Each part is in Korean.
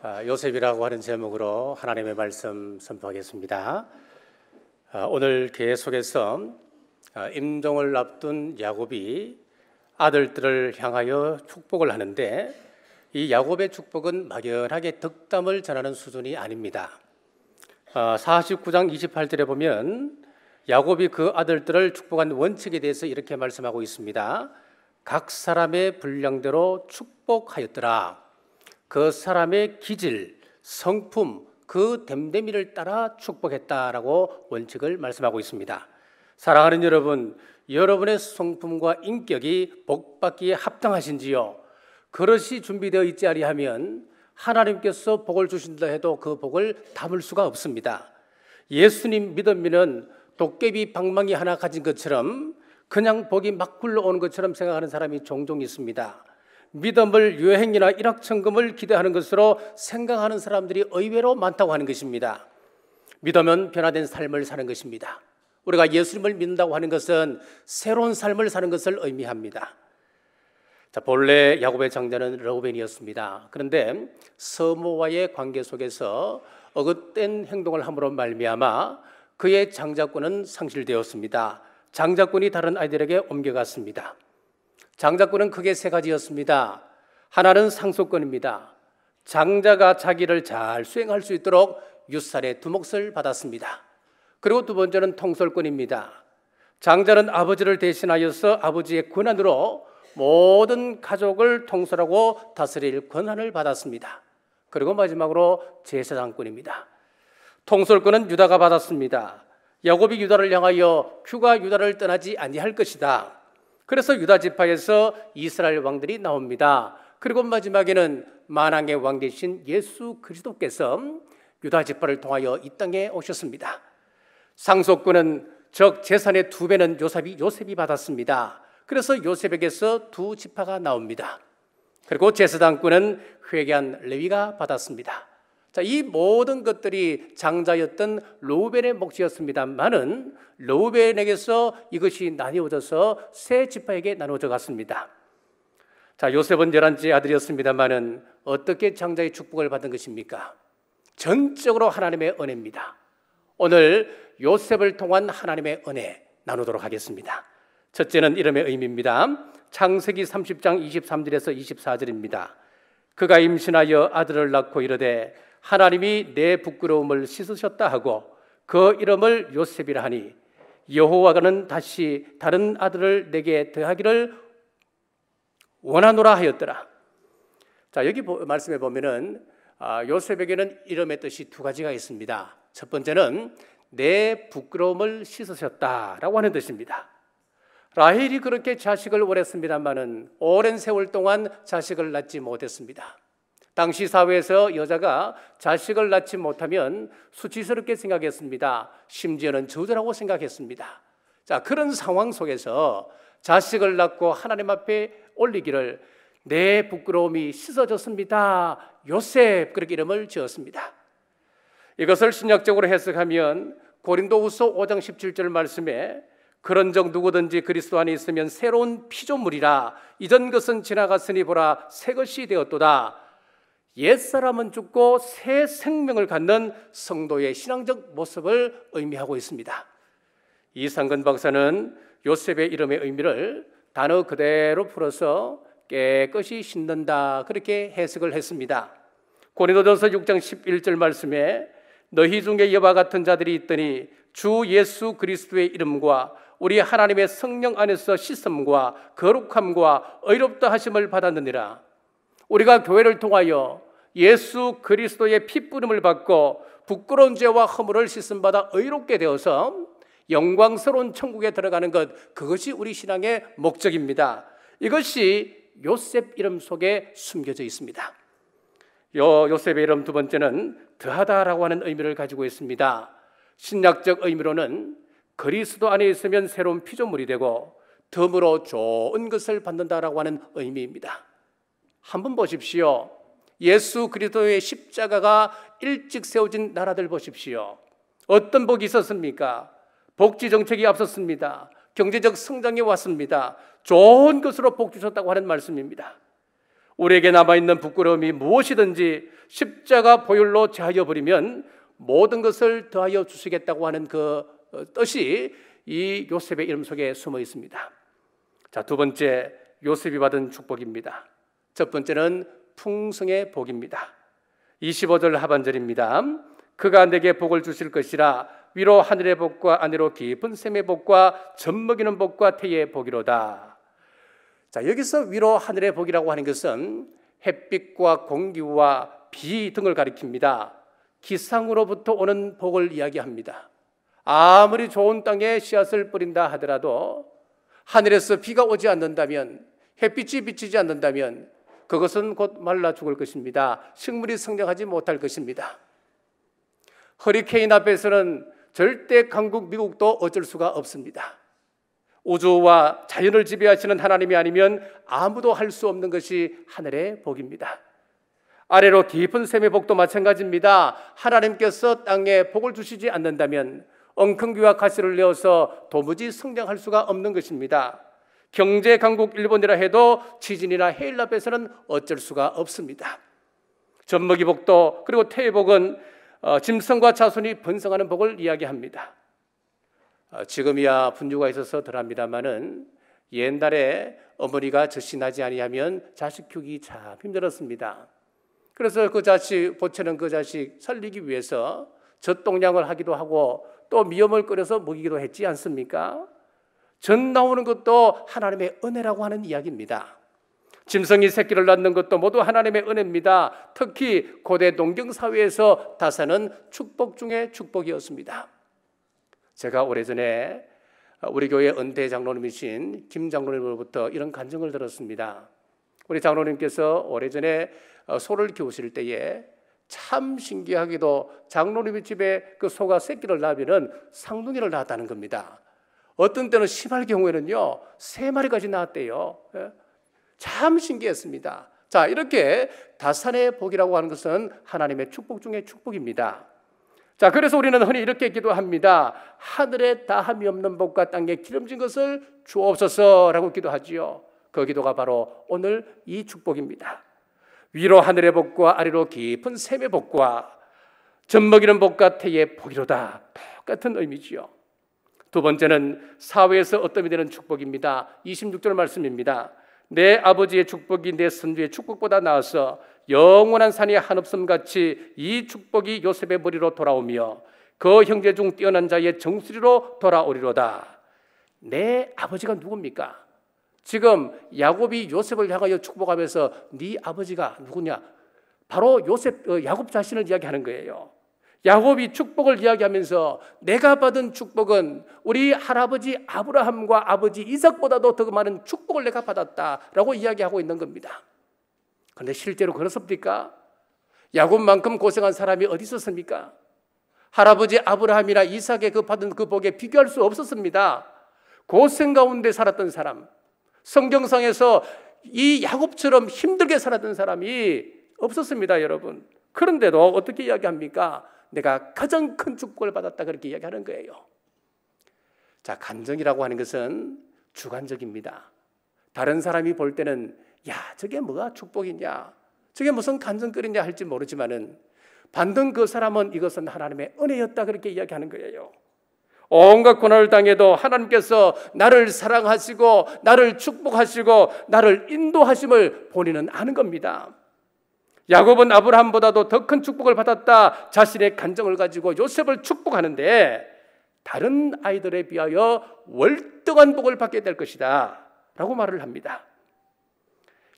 요셉이라고 하는 제목으로 하나님의 말씀 선포하겠습니다. 오늘 계속해서 임종을 앞둔 야곱이 아들들을 향하여 축복을 하는데, 이 야곱의 축복은 막연하게 덕담을 전하는 수준이 아닙니다. 49장 28절에 보면 야곱이 그 아들들을 축복한 원칙에 대해서 이렇게 말씀하고 있습니다. 각 사람의 분량대로 축복하였더라. 그 사람의 기질, 성품, 그 됨됨이를 따라 축복했다라고 원칙을 말씀하고 있습니다. 사랑하는 여러분, 여러분의 성품과 인격이 복받기에 합당하신지요? 그릇이 준비되어 있지 아니하면 하나님께서 복을 주신다 해도 그 복을 담을 수가 없습니다. 예수님 믿으면 도깨비 방망이 하나 가진 것처럼 그냥 복이 막 굴러오는 것처럼 생각하는 사람이 종종 있습니다. 믿음을 유행이나 일확천금을 기대하는 것으로 생각하는 사람들이 의외로 많다고 하는 것입니다. 믿으면 변화된 삶을 사는 것입니다. 우리가 예수님을 믿는다고 하는 것은 새로운 삶을 사는 것을 의미합니다. 본래 야곱의 장자는 르우벤이었습니다. 그런데 서모와의 관계 속에서 어긋된 행동을 함으로 말미암아 그의 장자권은 상실되었습니다. 장자권이 다른 아이들에게 옮겨갔습니다. 장자권은 크게 세 가지였습니다. 하나는 상속권입니다. 장자가 자기를 잘 수행할 수 있도록 윳살의 두 몫을 받았습니다. 그리고 두 번째는 통솔권입니다. 장자는 아버지를 대신하여서 아버지의 권한으로 모든 가족을 통솔하고 다스릴 권한을 받았습니다. 그리고 마지막으로 제사장권입니다. 통솔권은 유다가 받았습니다. 야곱이 유다를 향하여 휴가 유다를 떠나지 아니할 것이다. 그래서 유다 지파에서 이스라엘 왕들이 나옵니다. 그리고 마지막에는 만왕의 왕 되신 예수 그리스도께서 유다 지파를 통하여 이 땅에 오셨습니다. 상속권은 즉 재산의 2배는 요셉이 받았습니다. 그래서 요셉에게서 두 지파가 나옵니다. 그리고 제사장권은 회개한 레위가 받았습니다. 이 모든 것들이 장자였던 르우벤의 몫이었습니다만은 르우벤에게서 이것이 나뉘어져서 세 지파에게 나눠져 갔습니다. 요셉은 11째 아들이었습니다만은 어떻게 장자의 축복을 받은 것입니까? 전적으로 하나님의 은혜입니다. 오늘 요셉을 통한 하나님의 은혜 나누도록 하겠습니다. 첫째는 이름의 의미입니다. 창세기 30장 23절에서 24절입니다. 그가 임신하여 아들을 낳고 이르되 하나님이 내 부끄러움을 씻으셨다 하고 그 이름을 요셉이라 하니 여호와는 다시 다른 아들을 내게 더하기를 원하노라 하였더라. 여기 말씀해 보면은 요셉에게는 이름의 뜻이 두 가지가 있습니다. 첫 번째는 내 부끄러움을 씻으셨다라고 하는 뜻입니다. 라헬이 그렇게 자식을 원했습니다만은 오랜 세월 동안 자식을 낳지 못했습니다. 당시 사회에서 여자가 자식을 낳지 못하면 수치스럽게 생각했습니다. 심지어는 저주라고 생각했습니다. 그런 상황 속에서 자식을 낳고 하나님 앞에 올리기를 내 부끄러움이 씻어졌습니다. 요셉, 그렇게 이름을 지었습니다. 이것을 신약적으로 해석하면 고린도후서 5장 17절 말씀에 그런즉 누구든지 그리스도 안에 있으면 새로운 피조물이라 이전 것은 지나갔으니 보라 새 것이 되었도다. 옛사람은 죽고 새 생명을 갖는 성도의 신앙적 모습을 의미하고 있습니다. 이상근 박사는 요셉의 이름의 의미를 단어 그대로 풀어서 깨끗이 씻는다, 그렇게 해석을 했습니다. 고린도전서 6장 11절 말씀에 너희 중에 이와 같은 자들이 있더니 주 예수 그리스도의 이름과 우리 하나님의 성령 안에서 씻음과 거룩함과 의롭다 하심을 받았느니라. 우리가 교회를 통하여 예수 그리스도의 핏부름을 받고 부끄러운 죄와 허물을 씻음받아 의롭게 되어서 영광스러운 천국에 들어가는 것, 그것이 우리 신앙의 목적입니다. 이것이 요셉 이름 속에 숨겨져 있습니다. 요셉의 이름 두 번째는 더하다라고 하는 의미를 가지고 있습니다. 신약적 의미로는 그리스도 안에 있으면 새로운 피조물이 되고 덤으로 좋은 것을 받는다라고 하는 의미입니다. 한번 보십시오. 예수 그리스도의 십자가가 일찍 세워진 나라들 보십시오. 어떤 복이 있었습니까? 복지 정책이 앞섰습니다. 경제적 성장이 왔습니다. 좋은 것으로 복 주셨다고 하는 말씀입니다. 우리에게 남아있는 부끄러움이 무엇이든지 십자가 보혈로 제하여 버리면 모든 것을 더하여 주시겠다고 하는 그 뜻이 이 요셉의 이름 속에 숨어 있습니다. 자, 두 번째, 요셉이 받은 축복입니다. 첫 번째는 풍성의 복입니다. 25절 하반절입니다. 그가 내게 복을 주실 것이라 위로 하늘의 복과 아래로 깊은 샘의 복과 젖먹이는 복과 태의 복이로다. 자, 여기서 위로 하늘의 복이라고 하는 것은 햇빛과 공기와 비 등을 가리킵니다. 기상으로부터 오는 복을 이야기합니다. 아무리 좋은 땅에 씨앗을 뿌린다 하더라도 하늘에서 비가 오지 않는다면, 햇빛이 비치지 않는다면 그것은 곧 말라 죽을 것입니다. 식물이 성장하지 못할 것입니다. 허리케인 앞에서는 절대 강국 미국도 어쩔 수가 없습니다. 우주와 자연을 지배하시는 하나님이 아니면 아무도 할 수 없는 것이 하늘의 복입니다. 아래로 깊은 샘의 복도 마찬가지입니다. 하나님께서 땅에 복을 주시지 않는다면 엉겅귀와 가시를 내어서 도무지 성장할 수가 없는 것입니다. 경제 강국 일본이라 해도 지진이나 해일 앞에서는 어쩔 수가 없습니다. 젖먹이 복도 그리고 태의 복은 짐승과 자손이 번성하는 복을 이야기합니다. 지금이야 분유가 있어서 덜합니다마는 옛날에 어머니가 젖이 나지 아니하면 자식 키우기 참 힘들었습니다. 그래서 그 자식 보채는 그 자식 살리기 위해서 젖동량을 하기도 하고 또 미염을 끓여서 먹이기도 했지 않습니까? 젖 나오는 것도 하나님의 은혜라고 하는 이야기입니다. 짐승이 새끼를 낳는 것도 모두 하나님의 은혜입니다. 특히 고대 농경 사회에서 다사는 축복 중에 축복이었습니다. 제가 오래전에 우리 교회 은퇴 장로님이신 김 장로님으로부터 이런 간증을 들었습니다. 우리 장로님께서 오래전에 소를 키우실 때에 참 신기하게도 장로님의 집에 그 소가 새끼를 낳으면 쌍둥이를 낳았다는 겁니다. 어떤 때는 심할 경우에는요 3마리까지 낳았대요. 참 신기했습니다. 자, 이렇게 다산의 복이라고 하는 것은 하나님의 축복 중에 축복입니다. 자, 그래서 우리는 흔히 이렇게 기도합니다. 하늘에 다함이 없는 복과 땅에 기름진 것을 주옵소서라고 기도하지요. 그 기도가 바로 오늘 이 축복입니다. 위로 하늘의 복과 아래로 깊은 샘의 복과 젖먹이는 복과 태의 복이로다. 똑같은 의미지요. 두 번째는 사회에서 어뜸이 되는 축복입니다. 26절 말씀입니다. 내 아버지의 축복이 내 선주의 축복보다 나아서 영원한 산이 한없음같이 이 축복이 요셉의 머리로 돌아오며 그 형제 중 뛰어난 자의 정수리로 돌아오리로다. 내 아버지가 누굽니까? 지금 야곱이 요셉을 향하여 축복하면서 네 아버지가 누구냐? 바로 야곱 자신을 이야기하는 거예요. 야곱이 축복을 이야기하면서 내가 받은 축복은 우리 할아버지 아브라함과 아버지 이삭보다도 더 많은 축복을 내가 받았다라고 이야기하고 있는 겁니다. 그런데 실제로 그렇습니까? 야곱만큼 고생한 사람이 어디 있었습니까? 할아버지 아브라함이나 이삭의 그 받은 그 복에 비교할 수 없었습니다. 고생 가운데 살았던 사람, 성경상에서 이 야곱처럼 힘들게 살았던 사람이 없었습니다, 여러분. 그런데도 어떻게 이야기합니까? 내가 가장 큰 축복을 받았다 그렇게 이야기하는 거예요. 자, 간증이라고 하는 것은 주관적입니다. 다른 사람이 볼 때는 야, 저게 뭐가 축복이냐, 저게 무슨 간증거리냐 할지 모르지만은 반등 그 사람은 이것은 하나님의 은혜였다 그렇게 이야기하는 거예요. 온갖 고난을 당해도 하나님께서 나를 사랑하시고 나를 축복하시고 나를 인도하심을 본인은 아는 겁니다. 야곱은 아브라함보다도 더 큰 축복을 받았다 자신의 간증을 가지고 요셉을 축복하는데 다른 아이들에 비하여 월등한 복을 받게 될 것이다 라고 말을 합니다.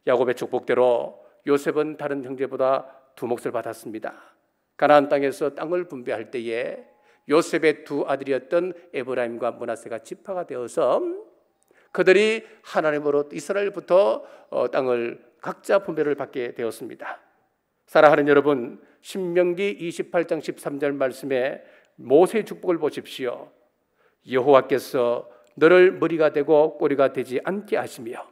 야곱의 축복대로 요셉은 다른 형제보다 두 몫을 받았습니다. 가나안 땅에서 땅을 분배할 때에 요셉의 두 아들이었던 에브라임과 므낫세가 지파가 되어서 그들이 하나님으로 이스라엘부터 땅을 각자 분배를 받게 되었습니다. 사랑하는 여러분, 신명기 28장 13절 말씀에 모세의 축복을 보십시오. 여호와께서 너를 머리가 되고 꼬리가 되지 않게 하시며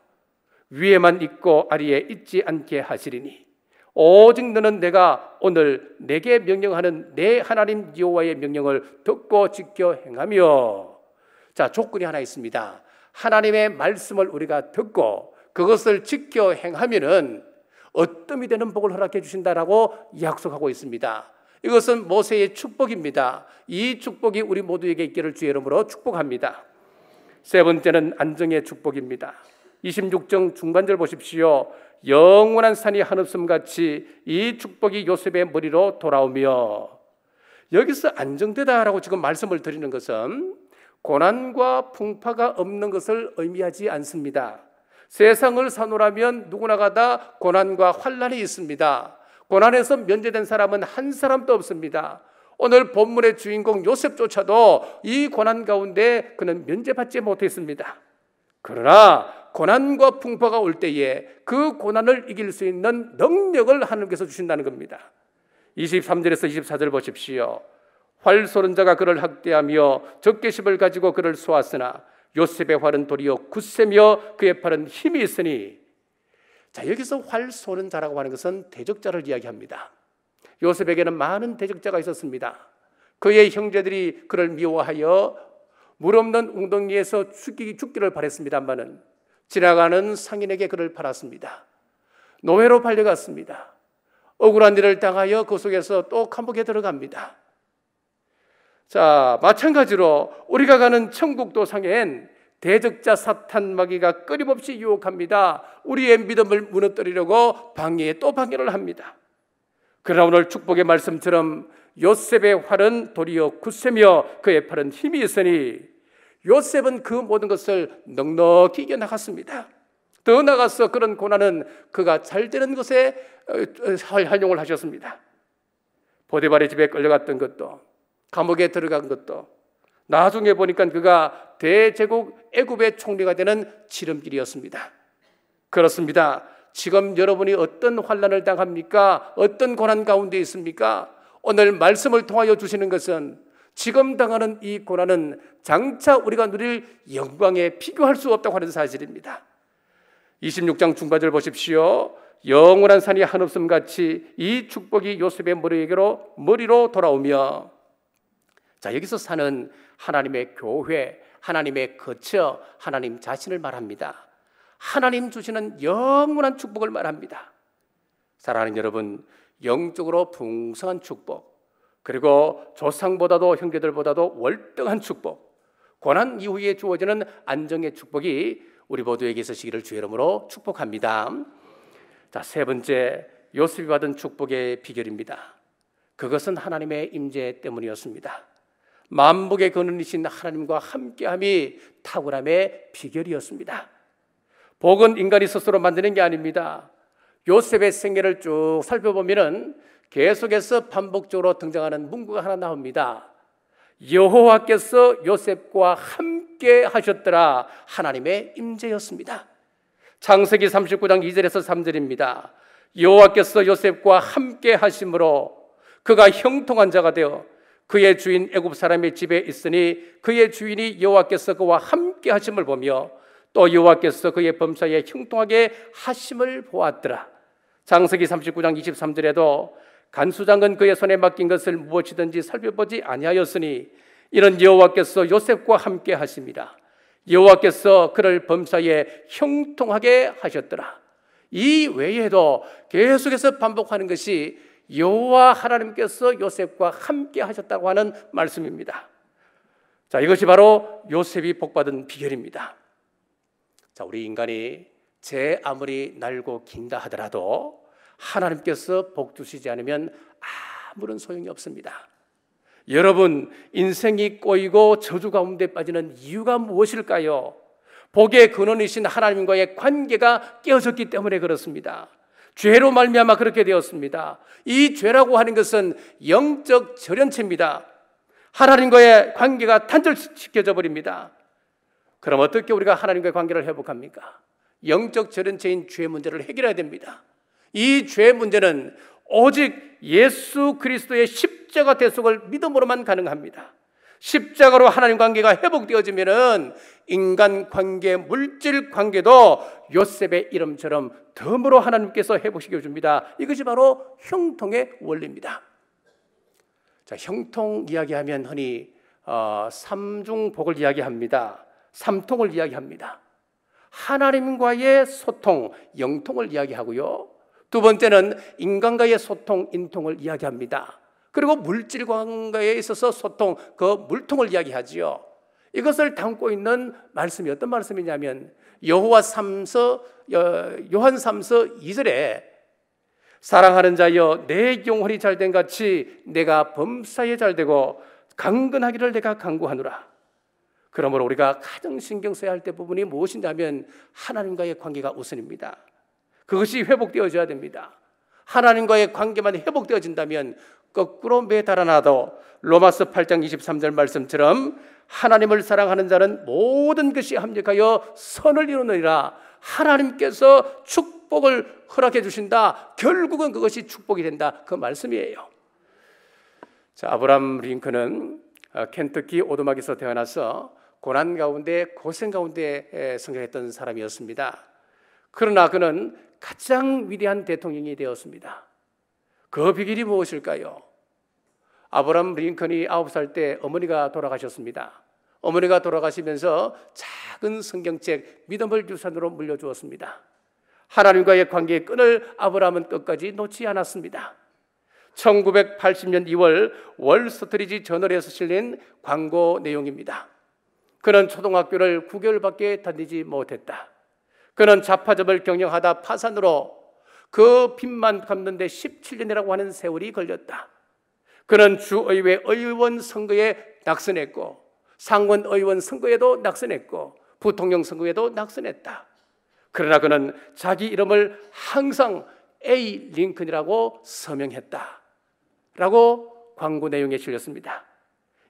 위에만 있고 아래에 있지 않게 하시리니 오직 너는 내가 오늘 내게 명령하는 내 하나님 여호와의 명령을 듣고 지켜 행하며. 자, 조건이 하나 있습니다. 하나님의 말씀을 우리가 듣고 그것을 지켜 행하면은 어뜸이 되는 복을 허락해 주신다라고 약속하고 있습니다. 이것은 모세의 축복입니다. 이 축복이 우리 모두에게 있기를 주의 이름으로 축복합니다. 세 번째는 안정의 축복입니다. 26장 중반절 보십시오. 영원한 산이 한없음같이 이 축복이 요셉의 머리로 돌아오며, 여기서 안정되다라고 지금 말씀을 드리는 것은 고난과 풍파가 없는 것을 의미하지 않습니다. 세상을 사노라면 누구나가 다 고난과 환난이 있습니다. 고난에서 면제된 사람은 한 사람도 없습니다. 오늘 본문의 주인공 요셉조차도 이 고난 가운데 그는 면제받지 못했습니다. 그러나 고난과 풍파가 올 때에 그 고난을 이길 수 있는 능력을 하나님께서 주신다는 겁니다. 23절에서 24절 보십시오. 활 쏘는 자가 그를 학대하며 적개심을 가지고 그를 쏘았으나 요셉의 활은 도리어 굳세며 그의 팔은 힘이 있으니. 자, 여기서 활 쏘는 자라고 하는 것은 대적자를 이야기합니다. 요셉에게는 많은 대적자가 있었습니다. 그의 형제들이 그를 미워하여 물 없는 웅덩이에서 죽기를 바랬습니다만은 지나가는 상인에게 그를 팔았습니다. 노예로 팔려갔습니다. 억울한 일을 당하여 그 속에서 또 감옥에 들어갑니다. 자, 마찬가지로 우리가 가는 천국도 상엔 대적자 사탄 마귀가 끊임없이 유혹합니다. 우리의 믿음을 무너뜨리려고 방해에 또 방해를 합니다. 그러나 오늘 축복의 말씀처럼 요셉의 활은 도리어 굳세며 그의 팔은 힘이 있으니, 요셉은 그 모든 것을 넉넉히 이겨나갔습니다. 더 나아가서 그런 고난은 그가 잘 되는 것에 활용을 하셨습니다. 보디발의 집에 끌려갔던 것도, 감옥에 들어간 것도, 나중에 보니까 그가 대제국 애굽의 총리가 되는 지름길이었습니다. 그렇습니다. 지금 여러분이 어떤 환난을 당합니까? 어떤 고난 가운데 있습니까? 오늘 말씀을 통하여 주시는 것은 지금 당하는 이 고난은 장차 우리가 누릴 영광에 비교할 수 없다고 하는 사실입니다. 26장 중반절 보십시오. 영원한 산이 한없음같이 이 축복이 요셉의 머리로 돌아오며. 자, 여기서 산은 하나님의 교회, 하나님의 거처, 하나님 자신을 말합니다. 하나님 주시는 영원한 축복을 말합니다. 사랑하는 여러분, 영적으로 풍성한 축복, 그리고 조상보다도 형제들보다도 월등한 축복, 고난 이후에 주어지는 안정의 축복이 우리 모두에게 있으시기를 주의 이름으로 축복합니다. 자, 세 번째, 요셉이 받은 축복의 비결입니다. 그것은 하나님의 임재 때문이었습니다. 만복의 근원이신 하나님과 함께함이 탁월함의 비결이었습니다. 복은 인간이 스스로 만드는 게 아닙니다. 요셉의 생애를 쭉 살펴보면 계속해서 반복적으로 등장하는 문구가 하나 나옵니다. 여호와께서 요셉과 함께 하셨더라. 하나님의 임재였습니다. 창세기 39장 2절에서 3절입니다. 여호와께서 요셉과 함께 하심으로 그가 형통한 자가 되어 그의 주인 애굽 사람의 집에 있으니 그의 주인이 여호와께서 그와 함께 하심을 보며 또 여호와께서 그의 범사에 형통하게 하심을 보았더라. 창세기 39장 23절에도 간수장은 그의 손에 맡긴 것을 무엇이든지 살펴보지 아니하였으니 이는 여호와께서 요셉과 함께 하심이라. 여호와께서 그를 범사에 형통하게 하셨더라. 이 외에도 계속해서 반복하는 것이 여호와 하나님께서 요셉과 함께 하셨다고 하는 말씀입니다. 자, 이것이 바로 요셉이 복받은 비결입니다. 자, 우리 인간이 제 아무리 날고 긴다 하더라도 하나님께서 복 주시지 않으면 아무런 소용이 없습니다. 여러분, 인생이 꼬이고 저주 가운데 빠지는 이유가 무엇일까요? 복의 근원이신 하나님과의 관계가 깨어졌기 때문에 그렇습니다. 죄로 말미암아 그렇게 되었습니다. 이 죄라고 하는 것은 영적 절연체입니다. 하나님과의 관계가 단절시켜져 버립니다. 그럼 어떻게 우리가 하나님과의 관계를 회복합니까? 영적 절연체인 죄 문제를 해결해야 됩니다. 이 죄 문제는 오직 예수 그리스도의 십자가 대속을 믿음으로만 가능합니다. 십자가로 하나님 관계가 회복되어지면은 인간 관계, 물질 관계도 요셉의 이름처럼 덤으로 하나님께서 회복시켜 줍니다. 이것이 바로 형통의 원리입니다. 자, 형통 이야기하면 흔히 삼중복을 이야기합니다. 삼통을 이야기합니다. 하나님과의 소통, 영통을 이야기하고요. 두 번째는 인간과의 소통, 인통을 이야기합니다. 그리고 물질과에 있어서 소통, 그 물통을 이야기하지요. 이것을 담고 있는 말씀이 어떤 말씀이냐면 요한 3서 2절에 사랑하는 자여 내 영혼이 잘된 같이 내가 범사에 잘되고 강건하기를 내가 간구하노라. 그러므로 우리가 가장 신경 써야 할 때 부분이 무엇이냐면 하나님과의 관계가 우선입니다. 그것이 회복되어져야 됩니다. 하나님과의 관계만 회복되어진다면 거꾸로 매달아놔도 로마서 8장 23절 말씀처럼 하나님을 사랑하는 자는 모든 것이 합력하여 선을 이루느니라. 하나님께서 축복을 허락해 주신다. 결국은 그것이 축복이 된다. 그 말씀이에요. 자, 아브라함 링컨은 켄터키 오두막에서 태어나서 고난 가운데 고생 가운데 성장했던 사람이었습니다. 그러나 그는 가장 위대한 대통령이 되었습니다. 그 비결이 무엇일까요? 아브라함 링컨이 9살 때 어머니가 돌아가셨습니다. 어머니가 돌아가시면서 작은 성경책 믿음을 유산으로 물려주었습니다. 하나님과의 관계의 끈을 아브라함은 끝까지 놓지 않았습니다. 1980년 2월 월스트리트 저널에서 실린 광고 내용입니다. 그는 초등학교를 9개월밖에 다니지 못했다. 그는 잡화점을 경영하다 파산으로 그 빚만 갚는데 17년이라고 하는 세월이 걸렸다. 그는 주의회 의원 선거에 낙선했고 상원 의원 선거에도 낙선했고 부통령 선거에도 낙선했다. 그러나 그는 자기 이름을 항상 A 링컨이라고 서명했다 라고 광고 내용에 실렸습니다.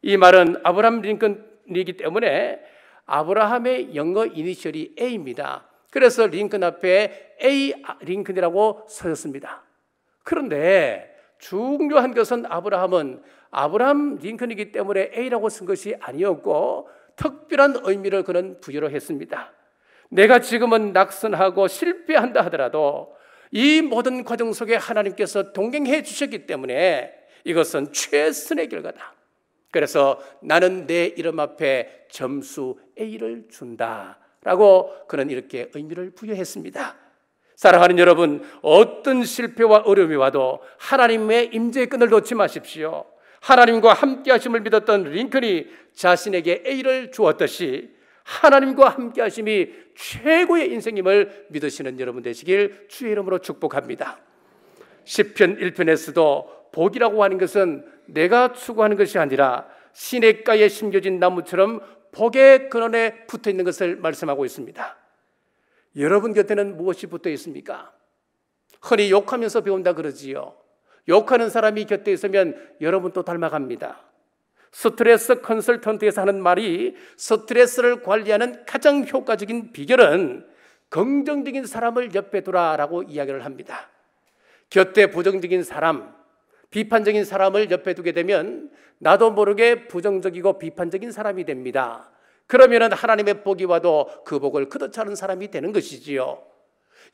이 말은 아브라함 링컨이기 때문에 아브라함의 영어 이니셜이 A입니다. 그래서 링컨 앞에 A 링컨이라고 써졌습니다. 그런데 중요한 것은 아브라함 링컨이기 때문에 A라고 쓴 것이 아니었고 특별한 의미를 그는 부여를 했습니다. 내가 지금은 낙선하고 실패한다 하더라도 이 모든 과정 속에 하나님께서 동행해 주셨기 때문에 이것은 최선의 결과다. 그래서 나는 내 이름 앞에 점수 A를 준다 라고 그는 이렇게 의미를 부여했습니다. 사랑하는 여러분, 어떤 실패와 어려움이 와도 하나님의 임재의 끈을 놓지 마십시오. 하나님과 함께 하심을 믿었던 링컨이 자신에게 A를 주었듯이 하나님과 함께 하심이 최고의 인생임을 믿으시는 여러분 되시길 주의 이름으로 축복합니다. 시편 1편에서도 복이라고 하는 것은 내가 추구하는 것이 아니라 시냇가에 심겨진 나무처럼 복의 근원에 붙어 있는 것을 말씀하고 있습니다. 여러분 곁에는 무엇이 붙어 있습니까? 흔히 욕하면서 배운다 그러지요. 욕하는 사람이 곁에 있으면 여러분도 닮아갑니다. 스트레스 컨설턴트에서 하는 말이 스트레스를 관리하는 가장 효과적인 비결은 긍정적인 사람을 옆에 두라라고 이야기를 합니다. 곁에 부정적인 사람, 비판적인 사람을 옆에 두게 되면 나도 모르게 부정적이고 비판적인 사람이 됩니다. 그러면 하나님의 복이 와도 그 복을 거둬차는 사람이 되는 것이지요.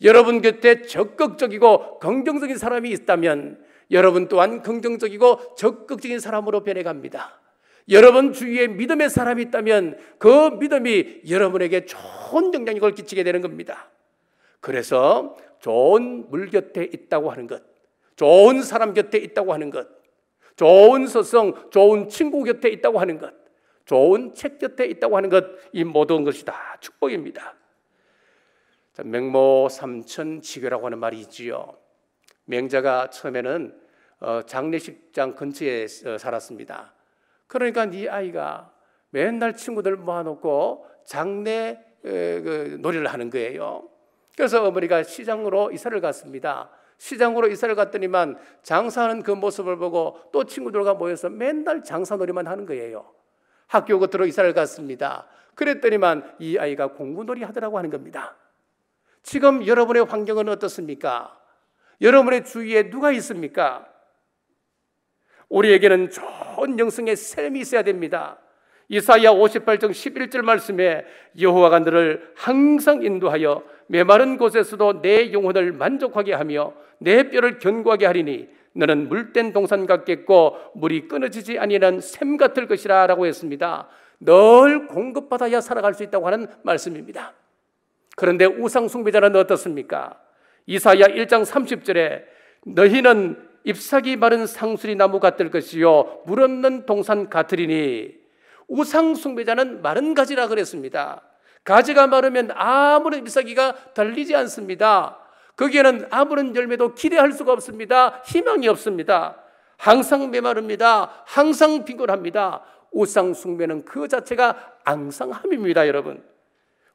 여러분 곁에 적극적이고 긍정적인 사람이 있다면 여러분 또한 긍정적이고 적극적인 사람으로 변해갑니다. 여러분 주위에 믿음의 사람이 있다면 그 믿음이 여러분에게 좋은 영향력을 끼치게 되는 겁니다. 그래서 좋은 물 곁에 있다고 하는 것, 좋은 사람 곁에 있다고 하는 것, 좋은 서성, 좋은 친구 곁에 있다고 하는 것, 좋은 책 곁에 있다고 하는 것, 이 모든 것이 다 축복입니다. 맹모삼천지교라고 하는 말이 있지요. 맹자가 처음에는 장례식장 근처에 살았습니다. 그러니까 네 아이가 맨날 친구들 모아놓고 장례 놀이를 하는 거예요. 그래서 어머니가 시장으로 이사를 갔습니다. 시장으로 이사를 갔더니만 장사하는 그 모습을 보고 또 친구들과 모여서 맨날 장사놀이만 하는 거예요. 학교 겉으로 이사를 갔습니다. 그랬더니만 이 아이가 공부놀이 하더라고 하는 겁니다. 지금 여러분의 환경은 어떻습니까? 여러분의 주위에 누가 있습니까? 우리에게는 좋은 영성의 삶이 있어야 됩니다. 이사야 58장 11절 말씀에 여호와가 너를 항상 인도하여 메마른 곳에서도 내 영혼을 만족하게 하며 내 뼈를 견고하게 하리니 너는 물된 동산 같겠고 물이 끊어지지 아니하는 샘 같을 것이라 라고 했습니다. 늘 공급받아야 살아갈 수 있다고 하는 말씀입니다. 그런데 우상 숭배자는 어떻습니까? 이사야 1장 30절에 너희는 잎사귀 마른 상수리 나무 같을 것이요 물 없는 동산 같으리니, 우상 숭배자는 마른 가지라 그랬습니다. 가지가 마르면 아무런 잎사귀가 달리지 않습니다. 거기에는 아무런 열매도 기대할 수가 없습니다. 희망이 없습니다. 항상 메마릅니다. 항상 빈곤합니다. 우상 숭배는 그 자체가 앙상함입니다. 여러분,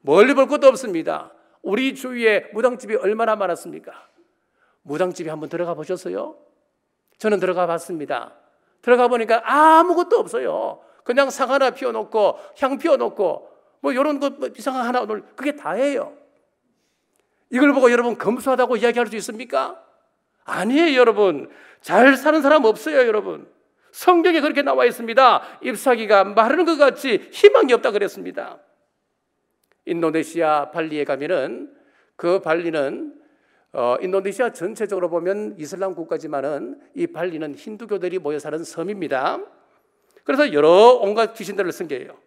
멀리 볼 것도 없습니다. 우리 주위에 무당집이 얼마나 많았습니까? 무당집에 한번 들어가 보셨어요? 저는 들어가 봤습니다. 들어가 보니까 아무것도 없어요. 그냥 상 하나 피워놓고 향 피워놓고 뭐 이런 거 이상한 하나, 그게 다예요. 이걸 보고 여러분 검소하다고 이야기할 수 있습니까? 아니에요. 여러분, 잘 사는 사람 없어요. 여러분, 성경에 그렇게 나와 있습니다. 잎사귀가 마르는 것 같이 희망이 없다 그랬습니다. 인도네시아 발리에 가면은, 그 발리는 인도네시아 전체적으로 보면 이슬람 국가지만은 이 발리는 힌두교들이 모여 사는 섬입니다. 그래서 여러 온갖 귀신들을 섬겨요.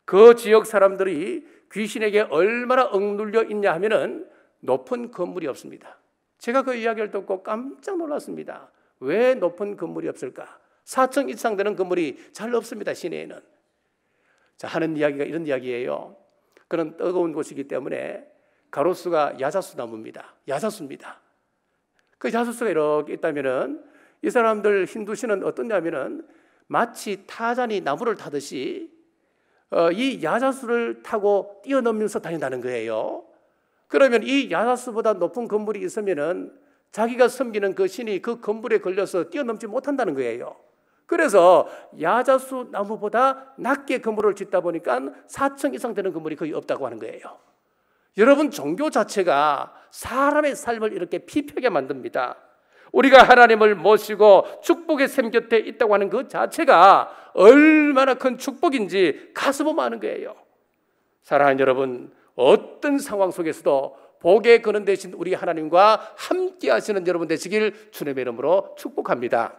그 지역 사람들이 귀신에게 얼마나 억눌려 있냐 하면은 높은 건물이 없습니다. 제가 그 이야기를 듣고 깜짝 놀랐습니다. 왜 높은 건물이 없을까? 4층 이상 되는 건물이 잘 없습니다, 시내에는. 자, 하는 이야기가 이런 이야기예요. 그런 뜨거운 곳이기 때문에 가로수가 야자수 나무입니다. 야자수입니다. 그 야자수가 이렇게 있다면은 이 사람들 힌두신은 어떠냐면은 마치 타잔이 나무를 타듯이 이 야자수를 타고 뛰어넘으면서 다닌다는 거예요. 그러면 이 야자수보다 높은 건물이 있으면은 자기가 섬기는 그 신이 그 건물에 걸려서 뛰어넘지 못한다는 거예요. 그래서 야자수 나무보다 낮게 건물을 짓다 보니까 4층 이상 되는 건물이 거의 없다고 하는 거예요. 여러분, 종교 자체가 사람의 삶을 이렇게 피폐하게 만듭니다. 우리가 하나님을 모시고 축복의 샘 곁에 있다고 하는 그 자체가 얼마나 큰 축복인지 가슴으로 아는 거예요. 사랑하는 여러분, 어떤 상황 속에서도 복의 근원 되신 우리 하나님과 함께 하시는 여러분 되시길 주님의 이름으로 축복합니다.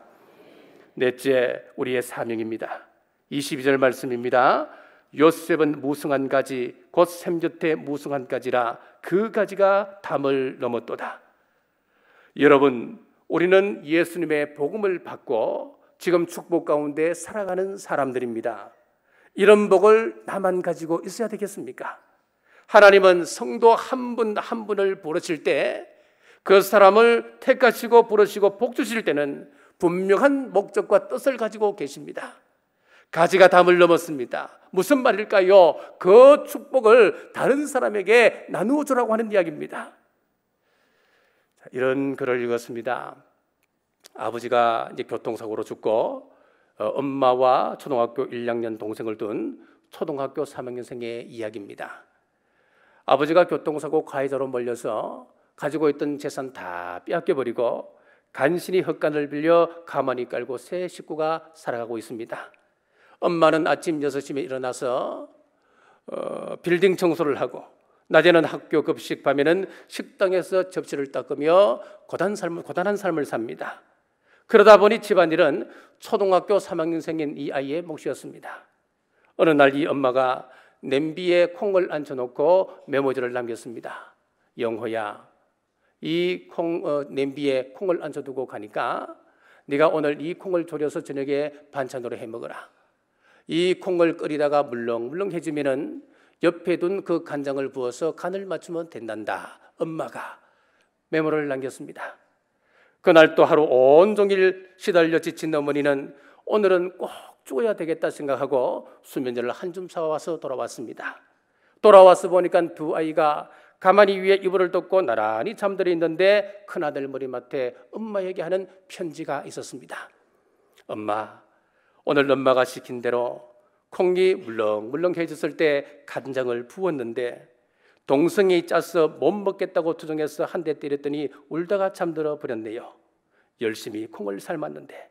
넷째, 우리의 사명입니다. 22절 말씀입니다. 요셉은 무성한 가지 곧 샘 곁에 무성한 가지라 그 가지가 담을 넘었도다. 여러분, 우리는 예수님의 복음을 받고 지금 축복 가운데 살아가는 사람들입니다. 이런 복을 나만 가지고 있어야 되겠습니까? 하나님은 성도 한 분 한 분을 부르실 때 그 사람을 택하시고 부르시고 복 주실 때는 분명한 목적과 뜻을 가지고 계십니다. 가지가 담을 넘었습니다. 무슨 말일까요? 그 축복을 다른 사람에게 나누어 주라고 하는 이야기입니다. 이런 글을 읽었습니다. 아버지가 이제 교통사고로 죽고 엄마와 초등학교 1학년 동생을 둔 초등학교 3학년생의 이야기입니다. 아버지가 교통사고 가해자로 몰려서 가지고 있던 재산 다 빼앗겨버리고 간신히 헛간을 빌려 가만히 깔고 세 식구가 살아가고 있습니다. 엄마는 아침 6시에 일어나서 빌딩 청소를 하고, 낮에는 학교 급식, 밤에는 식당에서 접시를 닦으며 고단한 삶을 삽니다. 그러다 보니 집안일은 초등학교 3학년생인 이 아이의 몫이었습니다. 어느 날 이 엄마가 냄비에 콩을 앉혀놓고 메모지를 남겼습니다. 영호야, 이 냄비에 콩을 앉혀두고 가니까 네가 오늘 이 콩을 졸여서 저녁에 반찬으로 해먹어라. 이 콩을 끓이다가 물렁물렁해지면은 옆에 둔 그 간장을 부어서 간을 맞추면 된단다. 엄마가 메모를 남겼습니다. 그날 또 하루 온종일 시달려 지친 어머니는 오늘은 꼭 죽어야 되겠다 생각하고 수면제를 한 줌 사와서 돌아왔습니다. 돌아와서 보니까 두 아이가 가만히 위에 이불을 덮고 나란히 잠들어 있는데 큰아들 머리맡에 엄마에게 하는 편지가 있었습니다. 엄마, 오늘 엄마가 시킨 대로 콩이 물렁물렁해졌을 때 간장을 부었는데 동생이 짜서 못 먹겠다고 투정해서 한 대 때렸더니 울다가 잠들어 버렸네요. 열심히 콩을 삶았는데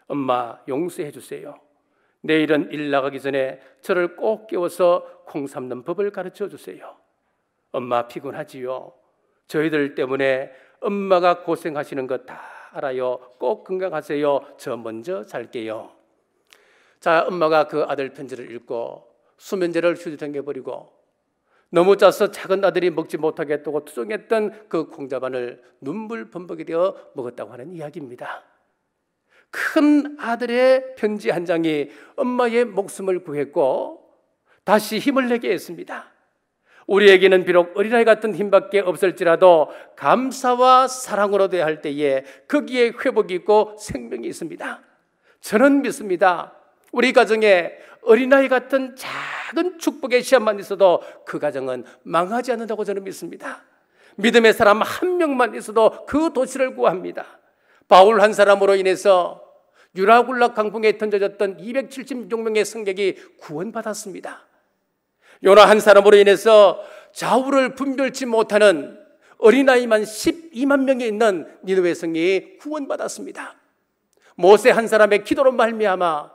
엄마 용서해 주세요. 내일은 일 나가기 전에 저를 꼭 깨워서 콩 삶는 법을 가르쳐 주세요. 엄마 피곤하지요? 저희들 때문에 엄마가 고생하시는 거 다 알아요. 꼭 건강하세요. 저 먼저 잘게요. 자, 엄마가 그 아들 편지를 읽고 수면제를 휴지 던져버리고 너무 짜서 작은 아들이 먹지 못하겠다고 투정했던 그 콩자반을 눈물 범벅이 되어 먹었다고 하는 이야기입니다. 큰 아들의 편지 한 장이 엄마의 목숨을 구했고 다시 힘을 내게 했습니다. 우리에게는 비록 어린아이 같은 힘밖에 없을지라도 감사와 사랑으로 대할 때에 거기에 회복이 있고 생명이 있습니다. 저는 믿습니다. 우리 가정에 어린아이 같은 작은 축복의 시험만 있어도 그 가정은 망하지 않는다고 저는 믿습니다. 믿음의 사람 한 명만 있어도 그 도시를 구합니다. 바울 한 사람으로 인해서 유라굴라 강풍에 던져졌던 276명의 승객이 구원받았습니다. 요나 한 사람으로 인해서 좌우를 분별치 못하는 어린아이만 12만 명이 있는 니느웨 성이 구원받았습니다. 모세 한 사람의 기도로 말미암아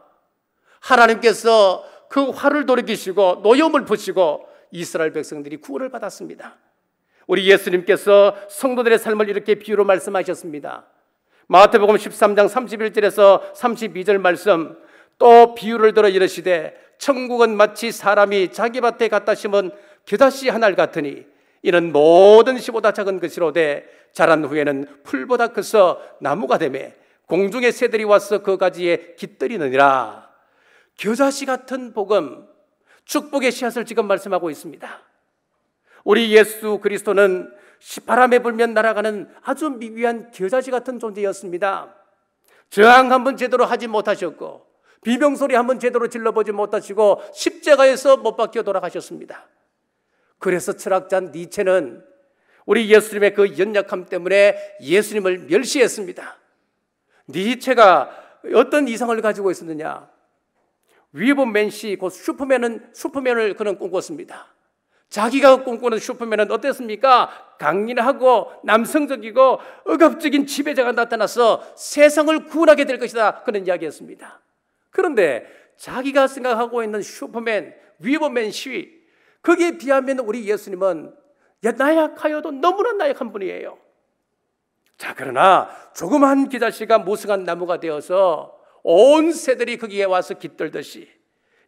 하나님께서 그 화를 돌이키시고 노염을 푸시고 이스라엘 백성들이 구원을 받았습니다. 우리 예수님께서 성도들의 삶을 이렇게 비유로 말씀하셨습니다. 마태복음 13장 31절에서 32절 말씀, 또 비유를 들어 이르시되 천국은 마치 사람이 자기 밭에 갖다 심은 겨자씨 한 알 같으니 이는 모든 씨보다 작은 것이로되 자란 후에는 풀보다 커서 나무가 되매 공중의 새들이 와서 그 가지에 깃들이느니라. 겨자씨 같은 복음, 축복의 씨앗을 지금 말씀하고 있습니다. 우리 예수 그리스도는 바람에 불면 날아가는 아주 미비한 겨자씨 같은 존재였습니다. 저항 한번 제대로 하지 못하셨고 비명소리 한번 제대로 질러보지 못하시고 십자가에서 못 박혀 돌아가셨습니다. 그래서 철학자 니체는 우리 예수님의 그 연약함 때문에 예수님을 멸시했습니다. 니체가 어떤 이상을 가지고 있었느냐? 위브맨시, 곧 슈퍼맨을 그는 꿈꿨습니다. 자기가 꿈꾸는 슈퍼맨은 어땠습니까? 강인하고 남성적이고 억압적인 지배자가 나타나서 세상을 구원하게 될 것이다, 그런 이야기였습니다. 그런데 자기가 생각하고 있는 슈퍼맨, 위버맨 시, 거기에 비하면 우리 예수님은 나약하여도 너무나 나약한 분이에요. 자, 그러나 조그만 겨자씨가 무성한 나무가 되어서 온 새들이 거기에 와서 깃들듯이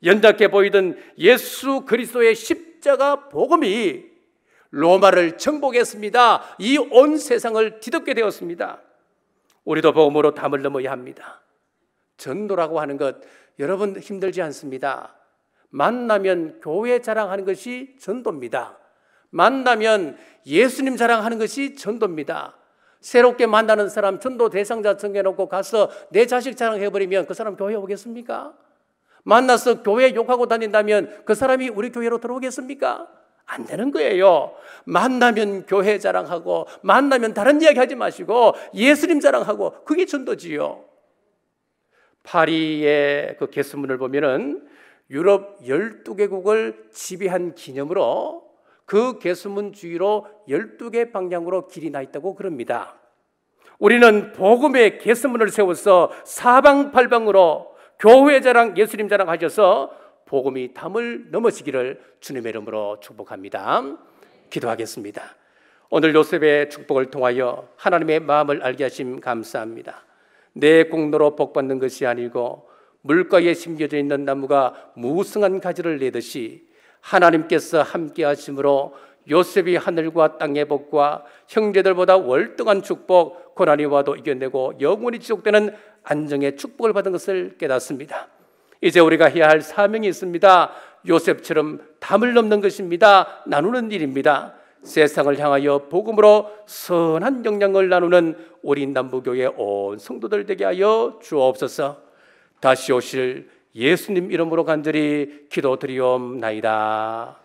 연약해 보이던 예수 그리스도의 십자가 복음이 로마를 정복했습니다. 이 온 세상을 뒤덮게 되었습니다. 우리도 복음으로 담을 넘어야 합니다. 전도라고 하는 것 여러분 힘들지 않습니다. 만나면 교회 자랑하는 것이 전도입니다. 만나면 예수님 자랑하는 것이 전도입니다. 새롭게 만나는 사람 전도 대상자 정해놓고 가서 내 자식 자랑해버리면 그 사람 교회 오겠습니까? 만나서 교회 욕하고 다닌다면 그 사람이 우리 교회로 들어오겠습니까? 안 되는 거예요. 만나면 교회 자랑하고 만나면 다른 이야기 하지 마시고 예수님 자랑하고, 그게 전도지요. 파리의 그 개수문을 보면은 유럽 12개국을 지배한 기념으로 그 개수문 주위로 12개 방향으로 길이 나 있다고 그럽니다. 우리는 복음의 개수문을 세워서 사방팔방으로 교회 자랑, 예수님 자랑 하셔서 복음이 담을 넘어지기를 주님의 이름으로 축복합니다. 기도하겠습니다. 오늘 요셉의 축복을 통하여 하나님의 마음을 알게 하심 감사합니다. 내 공로로 복받는 것이 아니고 물가에 심겨져 있는 나무가 무성한 가지를 내듯이 하나님께서 함께 하심으로 요셉이 하늘과 땅의 복과 형제들보다 월등한 축복, 고난이 와도 이겨내고 영원히 지속되는 안정의 축복을 받은 것을 깨닫습니다. 이제 우리가 해야 할 사명이 있습니다. 요셉처럼 담을 넘는 것입니다. 나누는 일입니다. 세상을 향하여 복음으로 선한 영향을 나누는 우리 남부교회 온 성도들 되게 하여 주옵소서. 다시 오실 예수님 이름으로 간절히 기도드리옵나이다.